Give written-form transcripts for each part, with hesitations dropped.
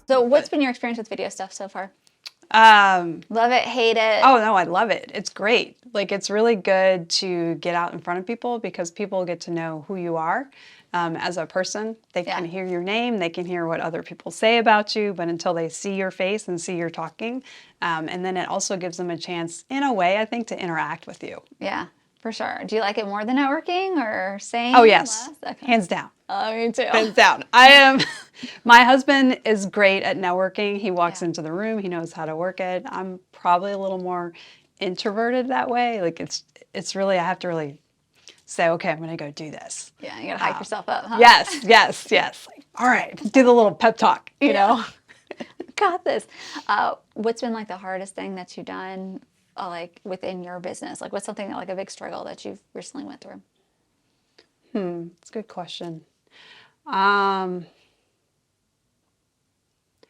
So what's been your experience with video stuff so far? Love it, hate it? Oh, no, I love it. It's great. Like, it's really good to get out in front of people because people get to know who you are as a person. They can hear your name. They can hear what other people say about you, but until they see your face and see you're talking. And then it also gives them a chance, in a way, I think, to interact with you. Yeah, for sure. Do you like it more than networking or saying? Oh, yes. Okay. Hands down. Oh, me too. Hands down. My husband is great at networking. He walks into the room. He knows how to work it. I'm probably a little more introverted that way. Like it's really, I have to really say, okay, I'm going to go do this. Yeah, you got to hype yourself up, huh? Yes. Like, all right, do the little pep talk, you know? Got this. What's been like the hardest thing that you've done like within your business? Like what's something like a big struggle that you've recently went through? That's a good question.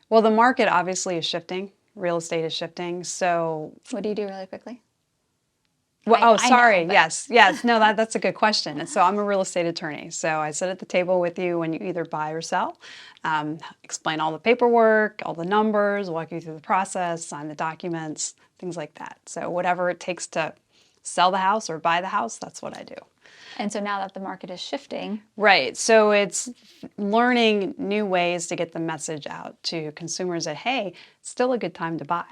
Well, the market obviously is shifting. Real estate is shifting. So what do you do really quickly? Well, sorry. I know, yes. No, that's a good question. And so I'm a real estate attorney. So I sit at the table with you when you either buy or sell, explain all the paperwork, all the numbers, walk you through the process, sign the documents, things like that. So whatever it takes to sell the house or buy the house, that's what I do. And so now that the market is shifting. Right. So it's learning new ways to get the message out to consumers that, hey, it's still a good time to buy.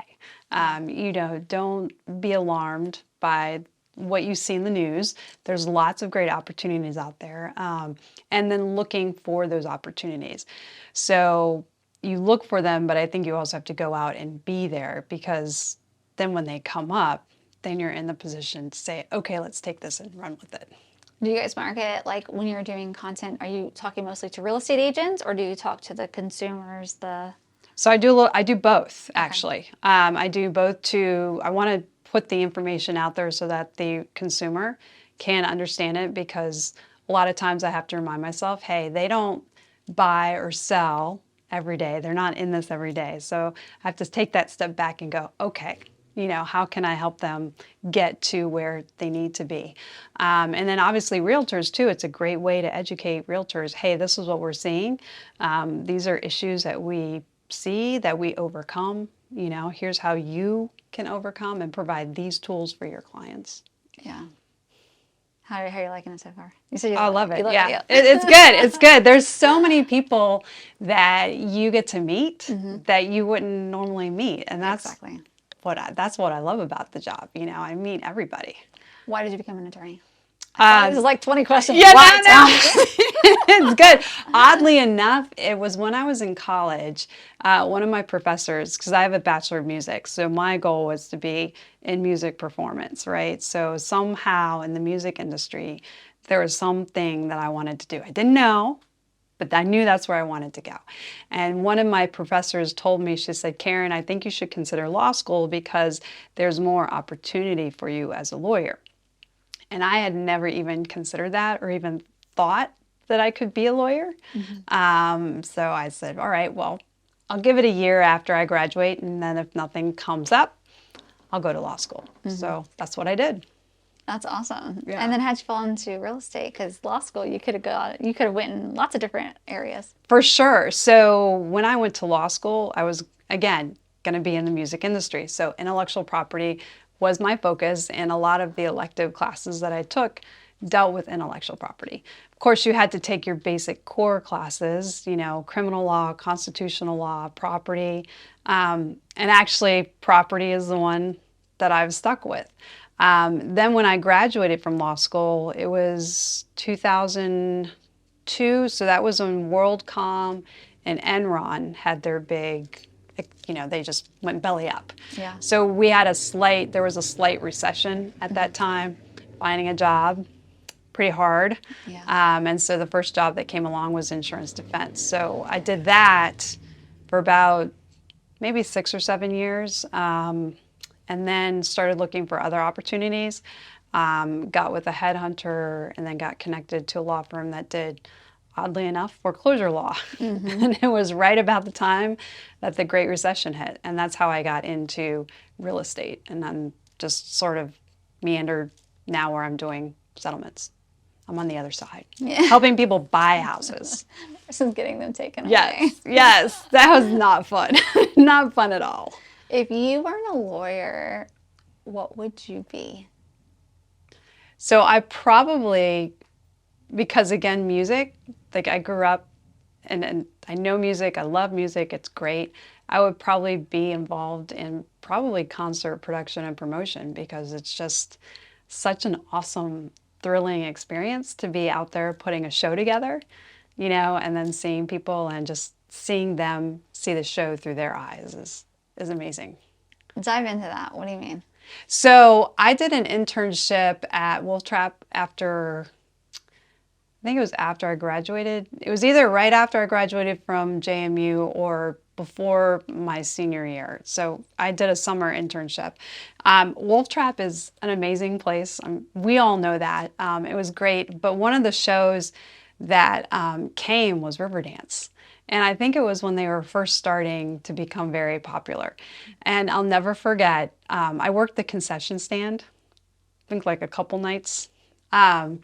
Don't be alarmed by what you see in the news. There's lots of great opportunities out there. And then looking for those opportunities. So you look for them, but I think you also have to go out and be there because then when they come up, then you're in the position to say, okay, let's take this and run with it. Do you guys market, like when you're doing content, are you talking mostly to real estate agents or do you talk to the consumers, So I do both, actually. I do both I want to put the information out there so that the consumer can understand it because a lot of times I have to remind myself, hey, they don't buy or sell every day. They're not in this every day. So I have to take that step back and go, okay, how can I help them get to where they need to be? And then obviously realtors too, it's a great way to educate realtors. Hey, this is what we're seeing. These are issues that we see, that we overcome. Here's how you can overcome and provide these tools for your clients. Yeah. How are you liking it so far? You said I love it. Yeah. It's good. It's good. There's so many people that you get to meet that you wouldn't normally meet. And that's exactly that's what I love about the job. I meet everybody. Why did you become an attorney? This is like 20 questions. Yeah, no. It's good. Oddly enough, it was when I was in college, one of my professors, because I have a Bachelor of Music, so my goal was to be in music performance, right? So somehow in the music industry, there was something that I wanted to do. I didn't know, but I knew that's where I wanted to go. And one of my professors told me, she said, Karen, I think you should consider law school because there's more opportunity for you as a lawyer. And I had never even considered that or even thought that I could be a lawyer. So I said, all right, well, I'll give it a year after I graduate. And then if nothing comes up, I'll go to law school. So that's what I did. That's awesome. Yeah. And then how'd you fall into real estate? Because law school, you could have went in lots of different areas. For sure. So when I went to law school, I was, again, going to be in the music industry. So intellectual property was my focus, and a lot of the elective classes that I took dealt with intellectual property. Of course, you had to take your basic core classes, criminal law, constitutional law, property, and actually property is the one that I've stuck with. Then when I graduated from law school, it was 2002, so that was when WorldCom and Enron had their big, they just went belly up. Yeah. So there was a slight recession at that time, finding a job, pretty hard. Yeah. And so the first job that came along was insurance defense. So I did that for about maybe 6 or 7 years. And then started looking for other opportunities, got with a headhunter, and then got connected to a law firm that did, oddly enough, foreclosure law. And it was right about the time that the Great Recession hit. And that's how I got into real estate. And then just sort of meandered now where I'm doing settlements. I'm on the other side, helping people buy houses. Just getting them taken away. Yes, yes, that was not fun. Not fun at all. If you weren't a lawyer, what would you be? So I probably, because again, music, like I grew up and I know music, I love music, it's great. I would probably be involved in probably concert production and promotion because it's just such an awesome, thrilling experience to be out there putting a show together, and then seeing people and just seeing them see the show through their eyes is amazing. Dive into that. What do you mean? So I did an internship at Wolf Trap after, I think it was after I graduated. It was either right after I graduated from JMU or before my senior year. So I did a summer internship. Wolf Trap is an amazing place. We all know that. It was great. But one of the shows that came was Riverdance. And I think it was when they were first starting to become very popular. And I'll never forget, I worked the concession stand, I think like a couple nights. And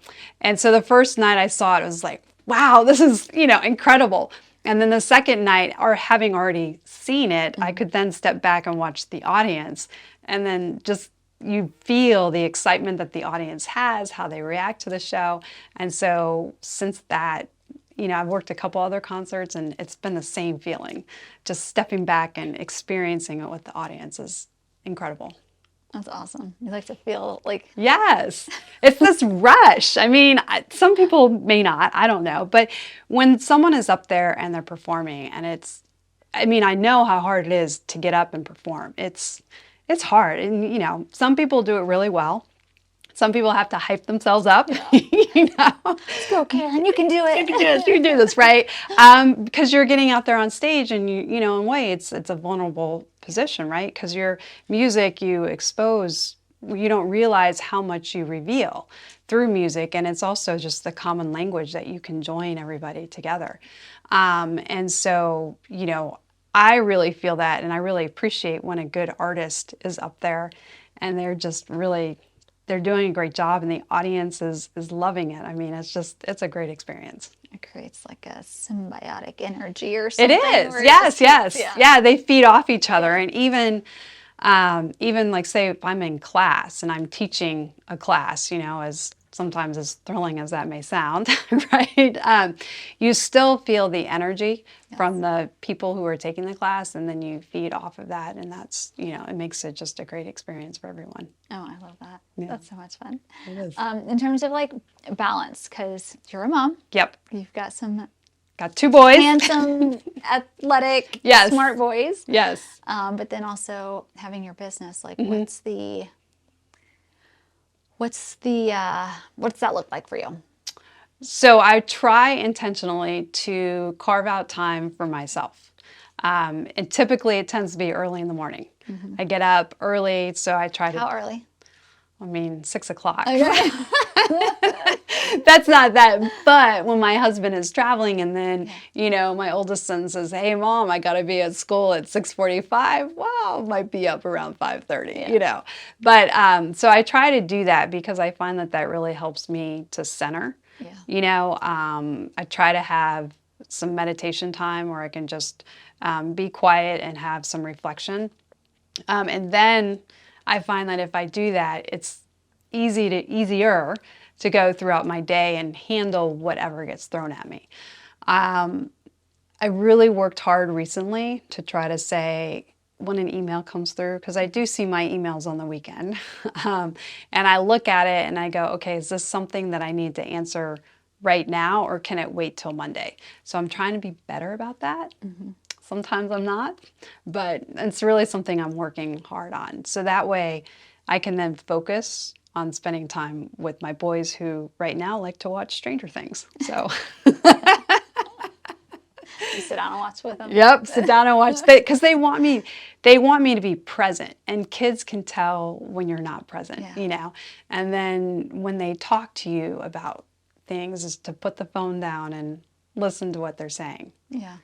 so the first night I saw it, it was like, wow, this is, incredible. And then the second night, or having already seen it, I could then step back and watch the audience. And then just you feel the excitement that the audience has, how they react to the show. And so since that, I've worked a couple other concerts and it's been the same feeling. Just stepping back and experiencing it with the audience is incredible. That's awesome. You like to feel like... Yes. It's this rush. I mean, some people may not, I don't know. But when someone is up there and they're performing and I know how hard it is to get up and perform. It's hard. And, some people do it really well. Some people have to hype themselves up, Let's go, Karen, you can do it. You can do this, you can do this, right? Because you're getting out there on stage and in a way it's a vulnerable position, right? Because your music, you expose, you don't realize how much you reveal through music. And it's also just the common language that you can join everybody together. And so, I really feel that and I really appreciate when a good artist is up there and they're just really... they're doing a great job and the audience is loving it. I mean, it's a great experience. It creates like a symbiotic energy or something. It is. Yes. Yeah, they feed off each other. And even like say if I'm in class and I'm teaching a class, as sometimes as thrilling as that may sound, right? You still feel the energy from the people who are taking the class and then you feed off of that and that's, it makes it just a great experience for everyone. Oh, I love that. Yeah. That's so much fun. It is. In terms of like balance, because you're a mom. Yep. You've got some... got 2 boys. Handsome, athletic, Yes. smart boys. Yes. But then also having your business, like what's that look like for you? So I try intentionally to carve out time for myself. And typically it tends to be early in the morning. I get up early, so I try to... How early? 6 o'clock. Okay. That's not that, but when my husband is traveling and then, my oldest son says, hey, Mom, I got to be at school at 6:45. Well, might be up around 5:30, But so I try to do that because I find that really helps me to center. Yeah. I try to have some meditation time where I can just be quiet and have some reflection. And then I find that if I do that, it's easier to go throughout my day and handle whatever gets thrown at me. I really worked hard recently to try to say when an email comes through, because I do see my emails on the weekend, and I look at it and I go, okay, is this something that I need to answer right now or can it wait till Monday? So I'm trying to be better about that. Sometimes I'm not, but it's really something I'm working hard on. So that way I can then focus on spending time with my boys who right now like to watch Stranger Things. So you sit down and watch with them? Yep, sit down and watch because they want me to be present, and kids can tell when you're not present, And then when they talk to you about things is to put the phone down and listen to what they're saying. Yeah.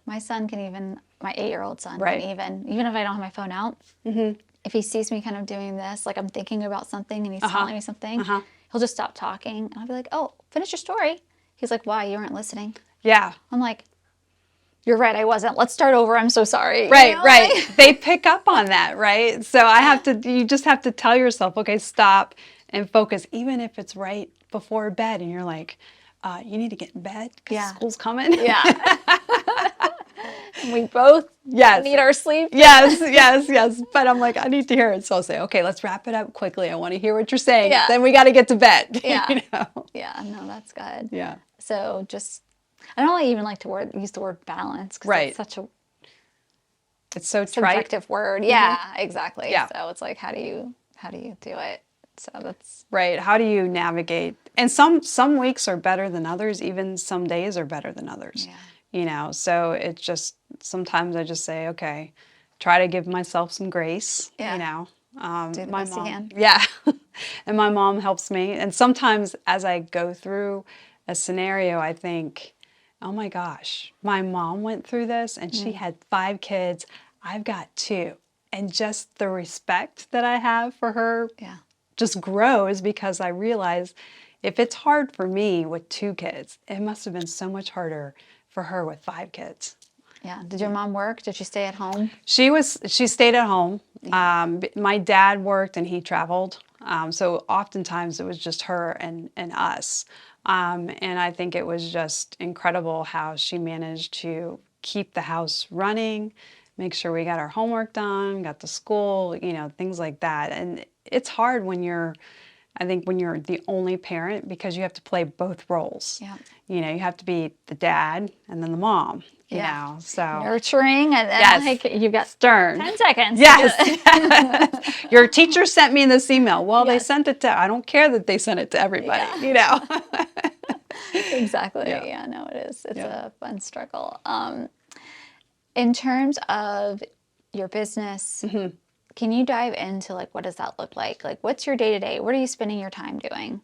My son can even, my 8-year-old son right. can even if I don't have my phone out, if he sees me kind of doing this, like I'm thinking about something and he's telling me something, he'll just stop talking. And I'll be like, oh, finish your story. He's like, why? You weren't listening. Yeah. I'm like, you're right, I wasn't. Let's start over. I'm so sorry. Right, right. Like, They pick up on that, right? So you just have to tell yourself, okay, stop and focus, even if it's right before bed and you're like, you need to get in bed because yeah. school's coming. Yeah. We both Yes. need our sleep. Yes, yes, yes. But I'm like, I need to hear it. So I'll say, okay, let's wrap it up quickly. I want to hear what you're saying. Yeah. Then we got to get to bed. Yeah. You know? Yeah. No, that's good. Yeah. So just, I don't even like to use the word balance because Right. it's such a It's so trite. subjective word. Yeah, exactly. Yeah. So it's like, how do you do it? So that's Right. How do you navigate? And some weeks are better than others. Even some days are better than others. yeah. You know, so it's just sometimes I just say, okay, try to give myself some grace. Yeah. You know, Do the my best you mom, can. yeah, and my mom helps me. And sometimes as I go through a scenario, I think, oh my gosh, my mom went through this, and she had 5 kids. I've got 2, and just the respect that I have for her Yeah. just grows because I realize if it's hard for me with 2 kids, it must have been so much harder for her with 5 kids. Yeah. Did your mom work? Did she stay at home? She stayed at home. My dad worked and he traveled. So oftentimes it was just her and us. And I think it was just incredible how she managed to keep the house running, make sure we got our homework done, got to school, you know, things like that. And it's hard I think when you're the only parent because you have to play both roles. Yeah. You know, you have to be the dad and then the mom, you Yeah. know, so. Nurturing, and then Yes. like you've got Stern. 10 seconds. Yes. Your teacher sent me this email. Well, they Yes. sent it to, I don't care that they sent it to everybody, Yeah. you know. Exactly. Yeah. Yeah. No, it is. It's Yeah. a fun struggle. In terms of your business, can you dive into like what does that look like? Like, what's your day to day? What are you spending your time doing?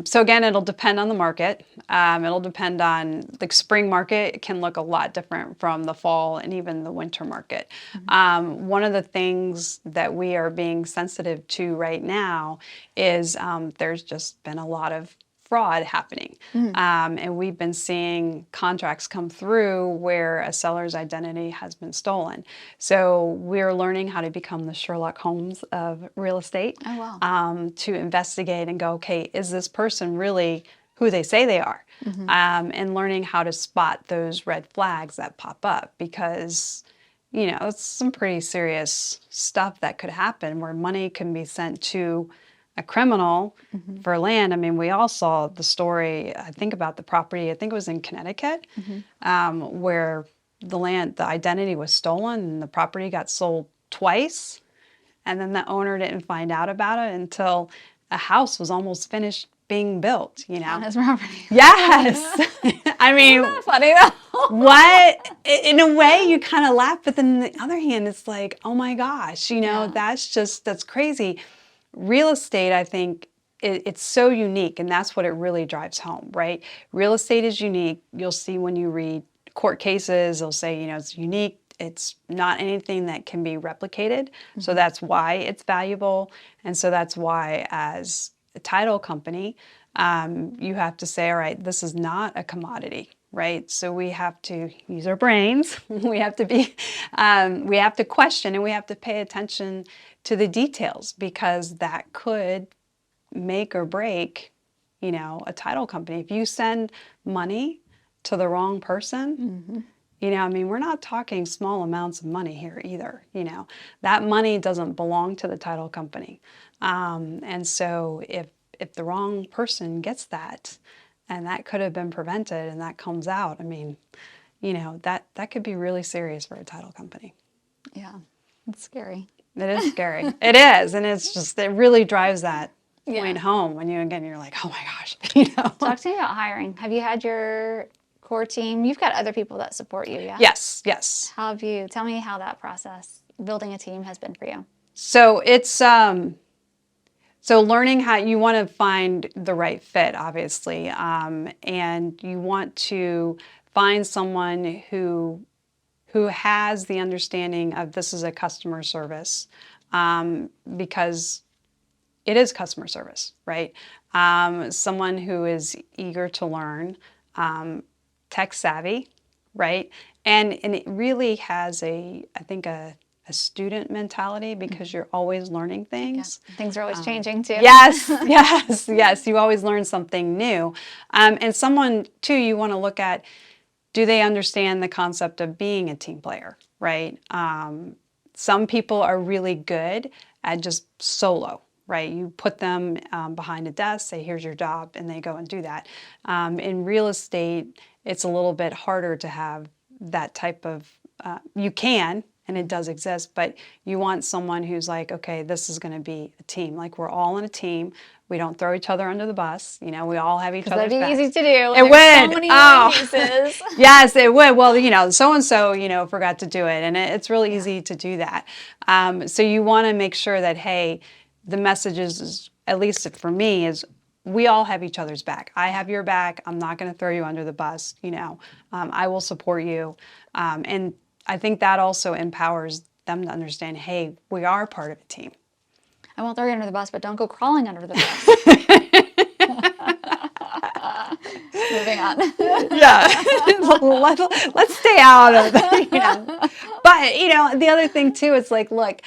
So again, it'll depend on the market. It'll depend on the spring market. It can look a lot different from the fall and even the winter market. One of the things that we are being sensitive to right now is there's just been a lot of fraud happening. And we've been seeing contracts come through where a seller's identity has been stolen. So we're learning how to become the Sherlock Holmes of real estate. Oh, wow. To investigate and go, okay, is this person really who they say they are? And learning how to spot those red flags that pop up because, you know, it's some pretty serious stuff that could happen where money can be sent to a criminal for land. I mean, we all saw the story, I think about the property, I think it was in Connecticut, where the identity was stolen and the property got sold twice. And then the owner didn't find out about it until a house was almost finished being built, you know? On his property. Yes. I mean, Isn't that funny though? what? In a way, you kind of laugh, but then on the other hand, it's like, oh my gosh, you know, Yeah. that's crazy. Real estate, I think, it's so unique, and that's what it really drives home, right? Real estate is unique. You'll see when you read court cases, they'll say, you know, it's unique. It's not anything that can be replicated. So that's why it's valuable. And so that's why, as a title company, you have to say, all right, this is not a commodity, right? So we have to use our brains. We have to we have to question and we have to pay attention to the details because that could make or break, you know, a title company. If you send money to the wrong person, you know, I mean, we're not talking small amounts of money here either. You know, that money doesn't belong to the title company. And so if the wrong person gets that, and that could have been prevented and that comes out, I mean, you know, that could be really serious for a title company. Yeah. It's scary. It is scary. It is. And it's just, it really drives that point Yeah. home when you're like, oh my gosh, you know. Talk to me about hiring. Have you had your core team? You've got other people that support you, yeah? Yes, yes. Tell me how that process, building a team, has been for you. So it's so learning how you want to find the right fit, obviously, and you want to find someone who has the understanding of this is a customer service, because it is customer service, right? Someone who is eager to learn, tech savvy, right? And it really has I think a student mentality because you're always learning Yeah. things. Things are always changing too. Yes, yes, yes. You always learn something new. And someone, too, you want to look at, do they understand the concept of being a team player, right? Some people are really good at just solo, right? You put them behind a desk, say, here's your job, and they go and do that. In real estate, it's a little bit harder to have that type of, you can, and it does exist, but you want someone who's like, okay, this is going to be a team. Like, we're all in a team. We don't throw each other under the bus. You know, we all have each other's That'd be backs. easy to do. It There's would. so many Oh, pieces. yes, it would. Well, you know, so and so, you know, forgot to do it, and it's really easy to do that. So you want to make sure that, hey, the message is, at least for me, is we all have each other's back. I have your back. I'm not going to throw you under the bus. You know, I will support you, and I think that also empowers them to understand, hey, we are part of a team. I won't throw you under the bus, but don't go crawling under the bus. Moving on. Yeah, let's stay out of that. You know. But you know, the other thing too, it's like, look,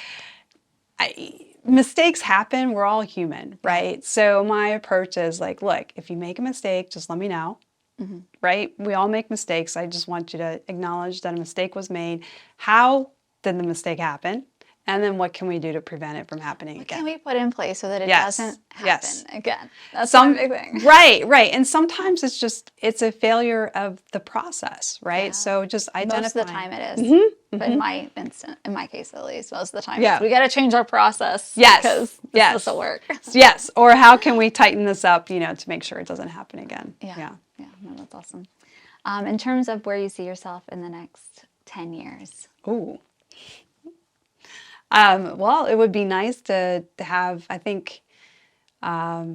mistakes happen. We're all human, right? So my approach is like, look, if you make a mistake, just let me know. Mm-hmm. Right? We all make mistakes. I just want you to acknowledge that a mistake was made. How did the mistake happen? And then what can we do to prevent it from happening What again? can we put in place so that it doesn't happen again? That's my big thing. Right, right. And sometimes it's a failure of the process, right? Yeah. So just identify. Most of the time it is. Mm-hmm. But in my case at least, most of the time, Yeah. we got to change our process. Yes. Because this will work. Yes. Or how can we tighten this up, you know, to make sure it doesn't happen again? Yeah. No, that's awesome. In terms of where you see yourself in the next 10 years. Ooh. Well, it would be nice to have, I think, have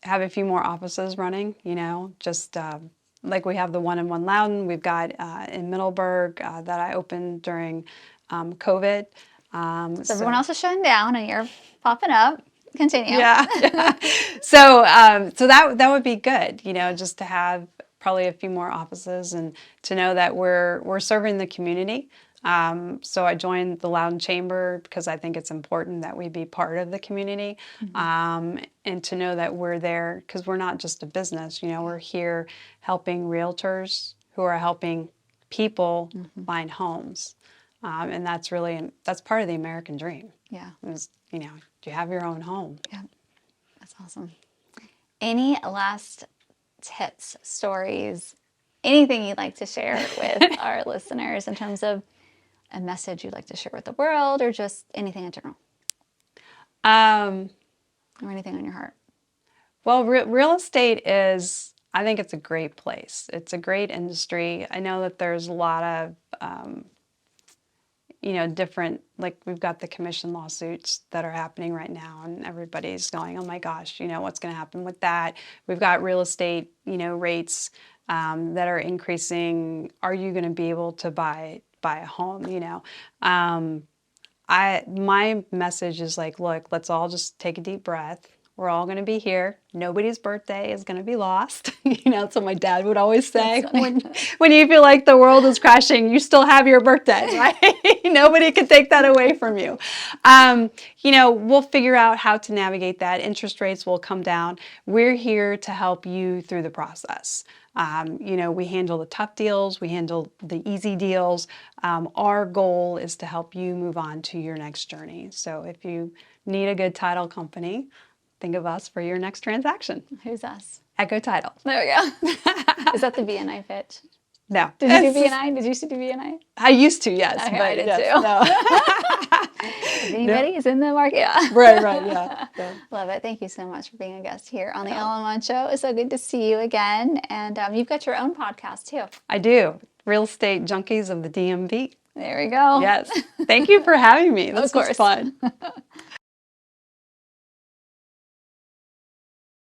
a few more offices running, you know, just like we have the one in Loudon. We've got in Middleburg that I opened during COVID. So everyone else is shutting down and you're popping up. Continue. Yeah. So that would be good, you know, just to have probably a few more offices and to know that we're serving the community. So I joined the Loudon Chamber because I think it's important that we be part of the community, and to know that we're there because we're not just a business. You know, we're here helping realtors who are helping people find homes, and that's part of the American dream. Yeah. Is, you know, you have your own home. Yeah, that's awesome. Any last tips, stories, anything you'd like to share with our listeners in terms of a message you'd like to share with the world or just anything in general? Or anything on your heart? Well, real estate is, I think it's a great place. It's a great industry. I know that there's a lot of, you know, different, like we've got the commission lawsuits that are happening right now and everybody's going, oh my gosh, you know, what's going to happen with that? We've got real estate, you know, rates that are increasing. Are you going to be able to buy a home, you know? My message is like, look, let's all just take a deep breath. We're all going to be here. Nobody's birthday is going to be lost. You know, that's what my dad would always say. When you feel like the world is crashing, you still have your birthday, right? Nobody can take that away from you. You know, we'll figure out how to navigate that. Interest rates will come down. We're here to help you through the process. You know, we handle the tough deals. We handle the easy deals. Our goal is to help you move on to your next journey. So if you need a good title company, think of us for your next transaction. Who's us? Echo Title. There we go. Is that the BNI pitch? No. Did you do BNI? Did you used to do BNI? I used to, yes. Okay, but I did yes, too. No. If anybody is in the market. Yeah. Right, yeah. Love it. Thank you so much for being a guest here on the Ellen One Show. It's so good to see you again. And you've got your own podcast too. I do. Real Estate Junkies of the DMV. There we go. Yes. Thank you for having me. This was fun.